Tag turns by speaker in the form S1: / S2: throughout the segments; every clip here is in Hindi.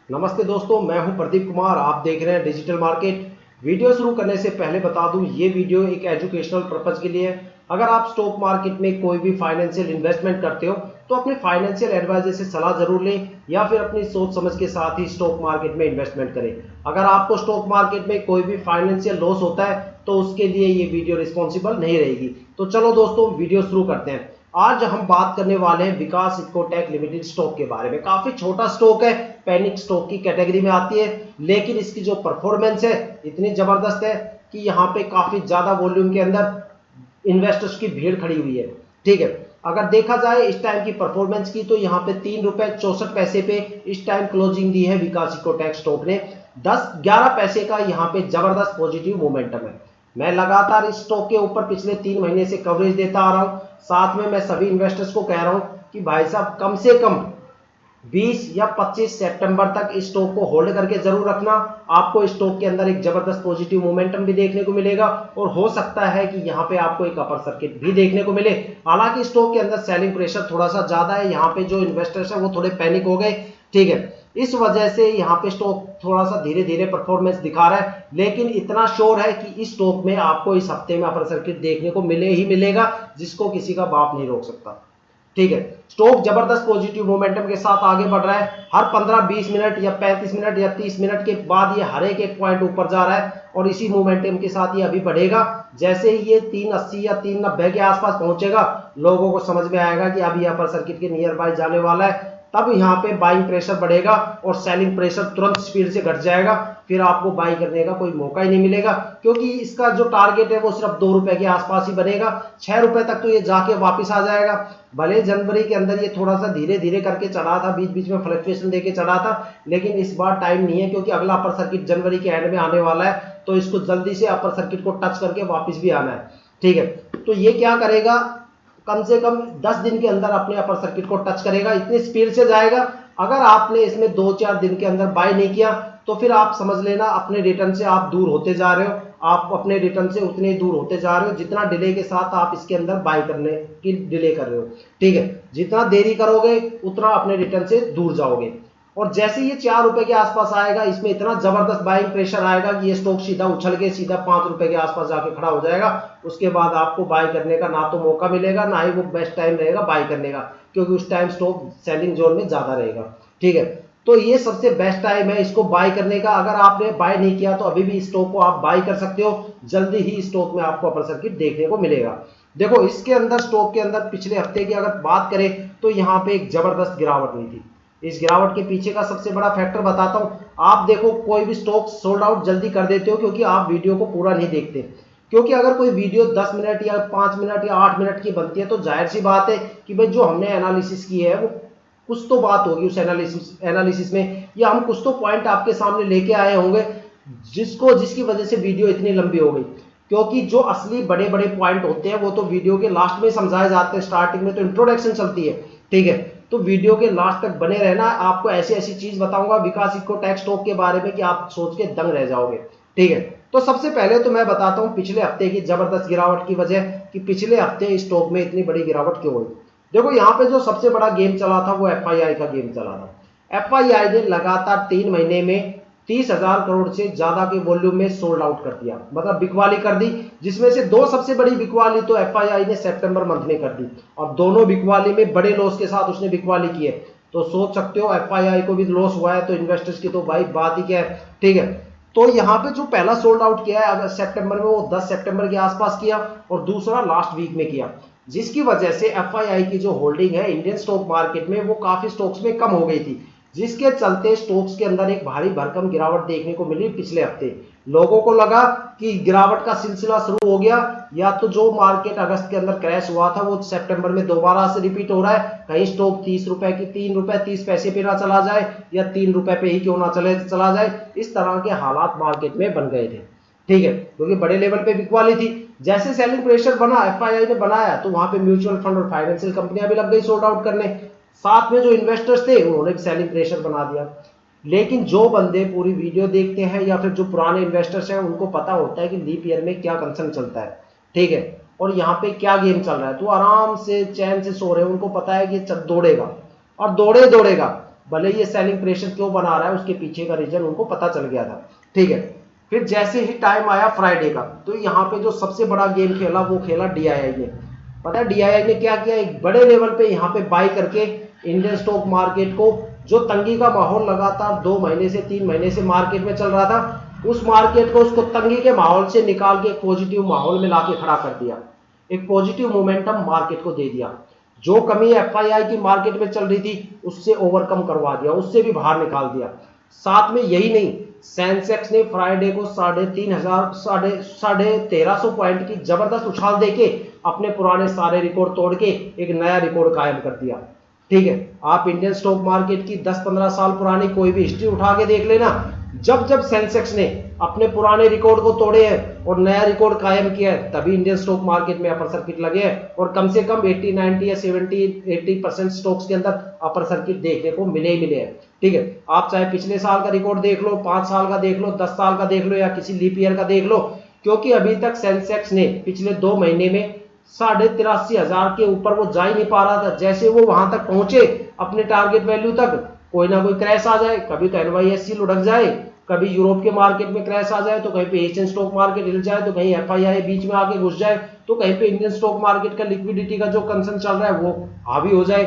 S1: नमस्ते दोस्तों, मैं हूं प्रदीप कुमार। आप देख रहे हैं डिजिटल मार्केट। वीडियो शुरू करने से पहले बता दूं, ये वीडियो एक एजुकेशनल पर्पज के लिए है। अगर आप स्टॉक मार्केट में कोई भी फाइनेंशियल इन्वेस्टमेंट करते हो तो अपने फाइनेंशियल एडवाइजर से सलाह जरूर लें या फिर अपनी सोच समझ के साथ ही स्टॉक मार्केट में इन्वेस्टमेंट करें। अगर आपको स्टॉक मार्केट में कोई भी फाइनेंशियल लॉस होता है तो उसके लिए ये वीडियो रिस्पॉन्सिबल नहीं रहेगी। तो चलो दोस्तों, वीडियो शुरू करते हैं। आज हम बात करने वाले हैं विकास इकोटेक लिमिटेड स्टॉक के बारे में। काफी छोटा स्टॉक है, पैनिक स्टॉक की कैटेगरी में आती है, लेकिन इसकी जो परफॉर्मेंस है इतनी जबरदस्त है कि यहाँ पे काफी ज्यादा वॉल्यूम के अंदर इन्वेस्टर्स की भीड़ खड़ी हुई है। ठीक है, अगर देखा जाए इस टाइम की परफॉर्मेंस की तो यहाँ पे 3 रुपए 64 पैसे पे इस टाइम क्लोजिंग दी है विकास इकोटेक स्टॉक ने। 10-11 पैसे का यहाँ पे जबरदस्त पॉजिटिव मोमेंटम है। मैं लगातार इस स्टॉक के ऊपर पिछले 3 महीने से कवरेज देता आ रहा हूं। साथ में मैं सभी इन्वेस्टर्स को कह रहा हूं कि भाई साहब, कम से कम 20 या 25 सितंबर तक इस स्टॉक को होल्ड करके जरूर रखना। आपको इस स्टॉक के अंदर एक जबरदस्त पॉजिटिव मोमेंटम भी देखने को मिलेगा और हो सकता है कि यहाँ पे आपको एक अपर सर्किट भी देखने को मिले। हालांकि स्टॉक के अंदर सेलिंग प्रेशर थोड़ा सा ज्यादा है, यहाँ पे जो इन्वेस्टर्स है वो थोड़े पैनिक हो गए। ठीक है, इस वजह से यहाँ पे स्टॉक थोड़ा सा धीरे धीरे परफॉर्मेंस दिखा रहा है, लेकिन इतना श्योर है कि इस स्टॉक में आपको इस हफ्ते में अपर सर्किट देखने को मिले ही मिलेगा, जिसको किसी का बाप नहीं रोक सकता। ठीक है, स्टॉक जबरदस्त पॉजिटिव मोमेंटम के साथ आगे बढ़ रहा है। हर 15-20 मिनट या 35 मिनट या 30 मिनट के बाद ये हर एक पॉइंट ऊपर जा रहा है और इसी मोमेंटम के साथ ये अभी बढ़ेगा। जैसे ही ये 380 या 390 के आसपास पहुंचेगा, लोगों को समझ में आएगा कि अब ये अपर सर्किट के नियर बाय जाने वाला है। तब यहाँ पे बाइंग प्रेशर बढ़ेगा और सेलिंग प्रेशर तुरंत स्पीड से घट जाएगा। फिर आपको बाई करने का कोई मौका ही नहीं मिलेगा, क्योंकि इसका जो टारगेट है वो सिर्फ 2 रुपए के आसपास ही बनेगा। 6 रुपए तक तो ये जाके वापस आ जाएगा। भले जनवरी के अंदर ये थोड़ा सा धीरे धीरे करके चढ़ा था, बीच बीच में फ्लक्चुएशन देके चढ़ा था, लेकिन इस बार टाइम नहीं है, क्योंकि अगला अपर सर्किट जनवरी के एंड में आने वाला है। तो इसको जल्दी से अपर सर्किट को टच करके वापस भी आना है। ठीक है, तो ये क्या करेगा, कम से कम 10 दिन के अंदर अपने अपर सर्किट को टच करेगा, इतनी स्पीड से जाएगा। अगर आपने इसमें 2-4 दिन के अंदर बाय नहीं किया तो फिर आप समझ लेना अपने रिटर्न से आप दूर होते जा रहे हो। आप अपने रिटर्न से उतने ही दूर होते जा रहे हो जितना डिले के साथ आप इसके अंदर बाय करने की डिले कर रहे हो। ठीक है, जितना देरी करोगे उतना अपने रिटर्न से दूर जाओगे। और जैसे ये 4 रुपए के आसपास आएगा, इसमें इतना जबरदस्त बाइंग प्रेशर आएगा कि ये स्टॉक सीधा उछल के सीधा 5 रुपए के आसपास जाके खड़ा हो जाएगा। उसके बाद आपको बाय करने का ना तो मौका मिलेगा, ना ही वो बेस्ट टाइम रहेगा बाय करने का, क्योंकि उस टाइम स्टॉक सेलिंग जोन में ज्यादा रहेगा। ठीक है, तो ये सबसे बेस्ट टाइम है इसको बाय करने का। अगर आपने बाय नहीं किया तो अभी भी स्टॉक को आप बाय कर सकते हो। जल्दी ही स्टॉक में आपको अपर सर्किट देखने को मिलेगा। देखो, इसके अंदर स्टॉक के अंदर पिछले हफ्ते की अगर बात करें तो यहाँ पे एक जबरदस्त गिरावट हुई थी। इस गिरावट के पीछे का सबसे बड़ा फैक्टर बताता हूं। आप देखो, कोई भी स्टॉक सोल्ड आउट जल्दी कर देते हो क्योंकि आप वीडियो को पूरा नहीं देखते। क्योंकि अगर कोई वीडियो 10 मिनट या 5 मिनट या 8 मिनट की बनती है तो जाहिर सी बात है कि भाई जो हमने एनालिसिस की है वो कुछ तो बात होगी उस एनालिसिस में, या हम कुछ तो पॉइंट आपके सामने लेके आए होंगे जिसकी वजह से वीडियो इतनी लंबी हो गई। क्योंकि जो असली बड़े बड़े पॉइंट होते हैं वो तो वीडियो के लास्ट में समझाए जाते हैं। स्टार्टिंग में तो इंट्रोडक्शन चलती है। ठीक है, तो वीडियो के लास्ट तक बने रहना। आपको ऐसी ऐसी चीज बताऊंगा विकास इकोटेक स्टॉक के बारे में कि आप सोच के दंग रह जाओगे। ठीक है, तो सबसे पहले तो मैं बताता हूं पिछले हफ्ते की जबरदस्त गिरावट की वजह, कि पिछले हफ्ते स्टॉक में इतनी बड़ी गिरावट क्यों हुई। देखो, यहाँ पे जो सबसे बड़ा गेम चला था वो एफआईआई का गेम चला था। एफआईआई ने लगातार 3 महीने में 30,000 करोड़ से ज्यादा के वॉल्यूम में सोल्ड आउट कर दिया, मतलब बिकवाली कर दी। जिसमें से 2 सबसे बड़ी बिकवाली तो एफआईआई ने सितंबर मंथ में कर दी, और दोनों बिकवाली में बड़े लॉस के साथ उसने बिकवाली की है। तो सोच सकते हो एफआईआई को भी लॉस हुआ है, तो इन्वेस्टर्स की तो भाई बात ही क्या है। ठीक है, तो यहाँ पे जो पहला सोल्ड आउट किया है अगर सितंबर में, वो 10 सितंबर के आसपास किया, और दूसरा लास्ट वीक में किया, जिसकी वजह से एफआईआई की जो होल्डिंग है इंडियन स्टॉक मार्केट में वो काफी स्टॉक्स में कम हो गई थी, जिसके चलते स्टॉक्स के अंदर एक भारी भरकम गिरावट देखने को मिली पिछले हफ्ते। लोगों को लगा कि गिरावट का सिलसिला शुरू हो गया, या तो जो मार्केट अगस्त के अंदर क्रैश हुआ था वो सितंबर में दोबारा से रिपीट हो रहा है। कहीं स्टॉक 30 रुपए की 3 रुपए 30 पैसे पे ना चला जाए, या 3 रुपए पे ही क्यों ना चला जाए। इस तरह के हालात मार्केट में बन गए थे। ठीक है, क्योंकि बड़े लेवल पे बिकवाली थी। जैसे सेलिंग प्रेशर बना, एफआईआई ने बनाया, तो वहां पे म्यूचुअल फंड और फाइनेंशियल कंपनियां भी लग गई सोल्ड आउट करने। साथ में जो इन्वेस्टर्स थे उन्होंने भी सेलिंग प्रेशर बना दिया। लेकिन जो बंदे पूरी वीडियो देखते हैं या फिर जो पुराने इन्वेस्टर्स हैं उनको पता होता है कि लीप ईयर में क्या कंसर्न चलता है। ठीक है, और यहाँ पे क्या गेम चल रहा है, तो आराम से चैन से सो रहे हैं। उनको पता है कि दौड़ेगा और दौड़ेगा। भले ये सेलिंग प्रेशर क्यों बना रहा है उसके पीछे का रीजन उनको पता चल गया था। ठीक है, फिर जैसे ही टाइम आया फ्राइडे का, तो यहाँ पे जो सबसे बड़ा गेम खेला वो खेला डीआईआई ने। पता है डीआईआई ने क्या किया, एक बड़े लेवल पे यहाँ पे बाई करके इंडियन स्टॉक मार्केट को, जो तंगी का माहौल लगातार 2 महीने से 3 महीने से मार्केट में चल रहा था, उस मार्केट को उसको तंगी के माहौल से निकाल के एक पॉजिटिव माहौल में लाके खड़ा कर दिया, एक पॉजिटिव मोमेंटम मार्केट को दे दिया। जो कमी एफआईआई की मार्केट में चल रही थी उससे ओवरकम करवा दिया, उससे भी बाहर निकाल दिया। साथ में यही नहीं, सेंसेक्स ने फ्राइडे को 1350 पॉइंट की जबरदस्त उछाल देके अपने पुराने सारे रिकॉर्ड तोड़ के एक नया रिकॉर्ड कायम कर दिया। ठीक है, आप इंडियन स्टॉक मार्केट की 10-15 साल पुरानी कोई भी हिस्ट्री उठा के देख लेना, जब जब सेंसेक्स ने अपने पुराने रिकॉर्ड को तोड़े हैं और नया रिकॉर्ड कायम किया है, तभी इंडियन स्टॉक मार्केट में अपर सर्किट लगे हैं और कम से कम 80, 90 या 70, 80% स्टॉक्स के अंदर अपर सर्किट देखने को मिले ही मिले हैं। ठीक है, आप चाहे पिछले साल का रिकॉर्ड देख लो, 5 साल का देख लो, 10 साल का देख लो या किसी लीप ईयर का देख लो, क्योंकि अभी तक सेंसेक्स ने पिछले 2 महीने में 83,500 के ऊपर वो जा ही नहीं पा रहा था। जैसे वो वहां तक पहुंचे अपने टारगेट वैल्यू तक, कोई ना कोई क्रैश आ जाए, कभी तो एनवाईएससी लुढ़क जाए, कभी यूरोप के मार्केट में क्रैश आ जाए, तो कहीं पे एशियन स्टॉक मार्केट हिल जाए, तो कहीं एफआईआई बीच में आके घुस जाए, तो कहीं पे इंडियन स्टॉक मार्केट का लिक्विडिटी का जो कंसर्न चल रहा है वो हावी हो जाए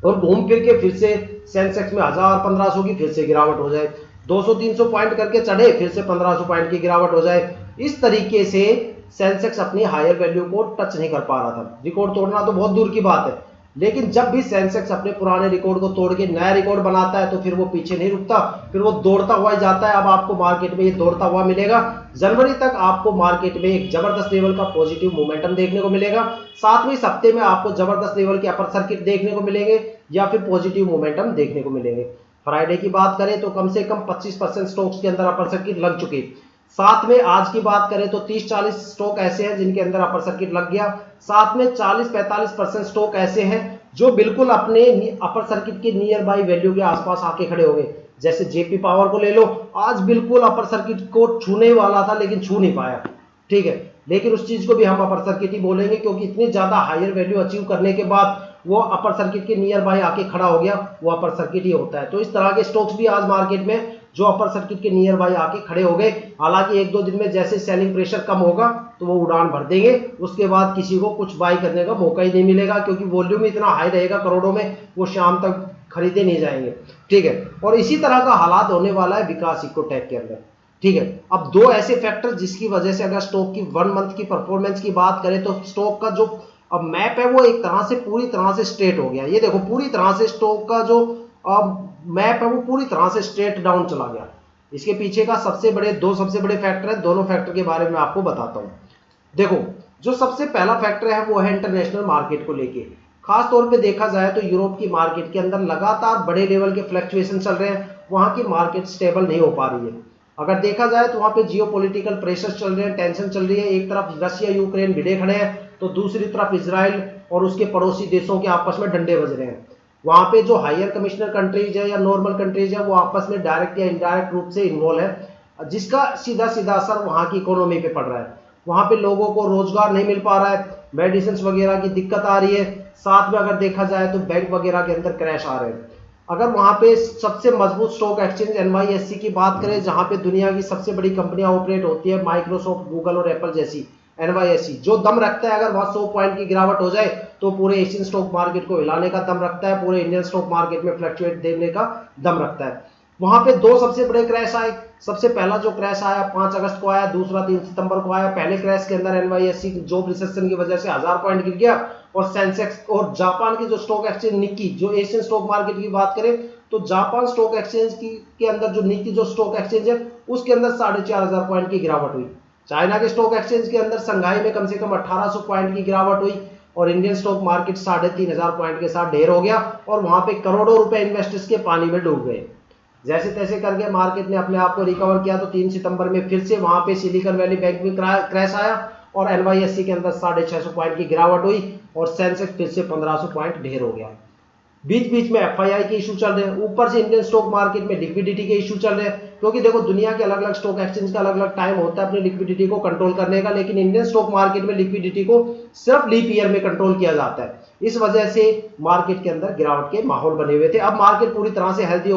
S1: और घूम फिर के फिर से सेंसेक्स में 1000-1500 की फिर से गिरावट हो जाए, 200-300 पॉइंट करके चढ़े फिर से 1500 पॉइंट की गिरावट हो जाए। इस तरीके से सेंसेक्स अपनी हायर वैल्यू को टच नहीं कर पा रहा था। रिकॉर्ड तोड़ना तो बहुत दूर की बात है, लेकिन जब भी सेंसेक्स अपने पुराने रिकॉर्ड को तोड़ के नया रिकॉर्ड बनाता है तो फिर वो पीछे नहीं रुकता, फिर वो दौड़ता हुआ ही जाता है। अब आपको मार्केट में ये दौड़ता हुआ मिलेगा। जनवरी तक आपको मार्केट में एक जबरदस्त लेवल का पॉजिटिव मोमेंटम देखने को मिलेगा। साथ में इस हफ्ते में आपको जबरदस्त लेवल के अपर सर्किट देखने को मिलेंगे या फिर पॉजिटिव मोमेंटम देखने को मिलेंगे। फ्राइडे की बात करें तो कम से कम 25% स्टॉक्स के अंदर अपर सर्किट लग चुके। साथ में आज की बात करें तो 30-40 स्टॉक ऐसे हैं जिनके अंदर अपर सर्किट लग गया। साथ में 40-45% स्टॉक ऐसे हैं जो बिल्कुल अपने अपर सर्किट के नियर बाई वैल्यू के आसपास आके खड़े हो गए। जैसे जेपी पावर को ले लो, आज बिल्कुल अपर सर्किट को छूने वाला था लेकिन छू नहीं पाया। ठीक है, लेकिन उस चीज को भी हम अपर सर्किट ही बोलेंगे क्योंकि इतनी ज्यादा हायर वैल्यू अचीव करने के बाद वो अपर सर्किट के नियर बाई आके खड़ा हो गया, वो अपर सर्किट ही होता है। तो इस तरह के स्टॉक्स भी आज मार्केट में जो अपर सर्किट के नियर बाई आके खड़े हो गए। हालांकि 1-2 दिन में जैसे सेलिंग प्रेशर कम होगा तो वो उड़ान भर देंगे, उसके बाद किसी को कुछ बाई करने का मौका ही नहीं मिलेगा क्योंकि वॉल्यूम इतना हाई रहेगा करोड़ों में, वो शाम तक खरीदे नहीं जाएंगे। ठीक है, और इसी तरह का हालात होने वाला है विकास इकोटेक के अंदर। ठीक है, अब 2 ऐसे फैक्टर जिसकी वजह से अगर स्टॉक की 1 मंथ की परफॉर्मेंस की बात करें तो स्टॉक का जो अब मैप है वो एक तरह से पूरी तरह से स्ट्रेट हो गया। ये देखो पूरी तरह से स्टॉक का जो मैप है वो पूरी तरह से स्ट्रेट डाउन चला गया। इसके पीछे का सबसे बड़े 2 सबसे बड़े फैक्टर है, दोनों फैक्टर के बारे में आपको बताता हूं। देखो, जो सबसे पहला फैक्टर है वो है इंटरनेशनल मार्केट को लेके। खास तौर पे देखा जाए तो यूरोप की मार्केट के अंदर लगातार बड़े लेवल के फ्लक्चुएशन चल रहे हैं, वहां की मार्केट स्टेबल नहीं हो पा रही है। अगर देखा जाए तो वहां पे जियोपॉलिटिकल प्रेशर चल रहे हैं, टेंशन चल रही है। एक तरफ रशिया यूक्रेन भिड़े खड़े हैं तो दूसरी तरफ इजराइल और उसके पड़ोसी देशों के आपस में डंडे बज रहे हैं। वहां पे जो हायर कमिश्नर कंट्रीज है या नॉर्मल कंट्रीज है वो आपस में डायरेक्ट या इनडायरेक्ट रूप से इन्वॉल्व है, जिसका सीधा सीधा असर वहां की इकोनॉमी पे पड़ रहा है। वहां पे लोगों को रोजगार नहीं मिल पा रहा है, मेडिसिन वगैरह की दिक्कत आ रही है। साथ में अगर देखा जाए तो बैंक वगैरह के अंदर क्रैश आ रहे हैं। अगर वहां पे सबसे मजबूत स्टॉक एक्सचेंज एनवाईएससी की बात करें, जहां पे दुनिया की सबसे बड़ी कंपनियां ऑपरेट होती है, माइक्रोसॉफ्ट, गूगल और एप्पल जैसी, एनवाईएससी जो दम रखता है अगर वहां 100 पॉइंट की गिरावट हो जाए तो पूरे एशियन स्टॉक मार्केट को हिलाने का दम रखता है, पूरे इंडियन स्टॉक मार्केट में फ्लक्चुएट देने का दम रखता है। वहां पे 2 सबसे बड़े क्रैश आए। सबसे पहला जो क्रैश आया 5 अगस्त को आया, दूसरा 3 सितंबर को आया। पहले क्रैश के अंदर एनवाईएससी जॉब रिसेशन की वजह से 1000 पॉइंट गिर गया और सेंसेक्स और जापान की जो स्टॉक एक्सचेंज निक्की, जो एशियन स्टॉक मार्केट की बात करें तो जापान स्टॉक एक्सचेंज के अंदर जो निक्की जो स्टॉक एक्सचेंज है उसके अंदर 4500 पॉइंट की गिरावट हुई। चाइना के स्टॉक एक्सचेंज के अंदर संघाई में कम से कम 1800 पॉइंट की गिरावट हुई और इंडियन स्टॉक मार्केट 3500 पॉइंट के साथ ढेर हो गया और वहां पे करोड़ों रुपए इन्वेस्टर्स के पानी में डूब गए। जैसे तैसे करके मार्केट ने अपने आप को रिकवर किया तो 3 सितंबर में फिर से वहां पे सिलिकॉन वैली बैंक में क्रैश आया और एनवाईएससी के अंदर 650 पॉइंट की गिरावट हुई और सेंसेक्स फिर से 1500 पॉइंट ढेर हो गया। बीच बीच में एफआईआई के इशू चल रहे हैं, ऊपर से इंडियन स्टॉक मार्केट में लिक्विडिटी के इशू चल रहे हैं। क्योंकि देखो दुनिया के अलग अलग स्टॉक एक्सचेंज का अलग अलग टाइम होता है अपनी लिक्विडिटी को कंट्रोल करने का, लेकिन इंडियन स्टॉक मार्केट में लिक्विडिटी को सिर्फ लीप ईयर में कंट्रोल किया जाता है। इस वजह से मार्केट के अंदर गिरावट के माहौल बने हुए थे। अब मार्केट पूरी तरह से हेल्दी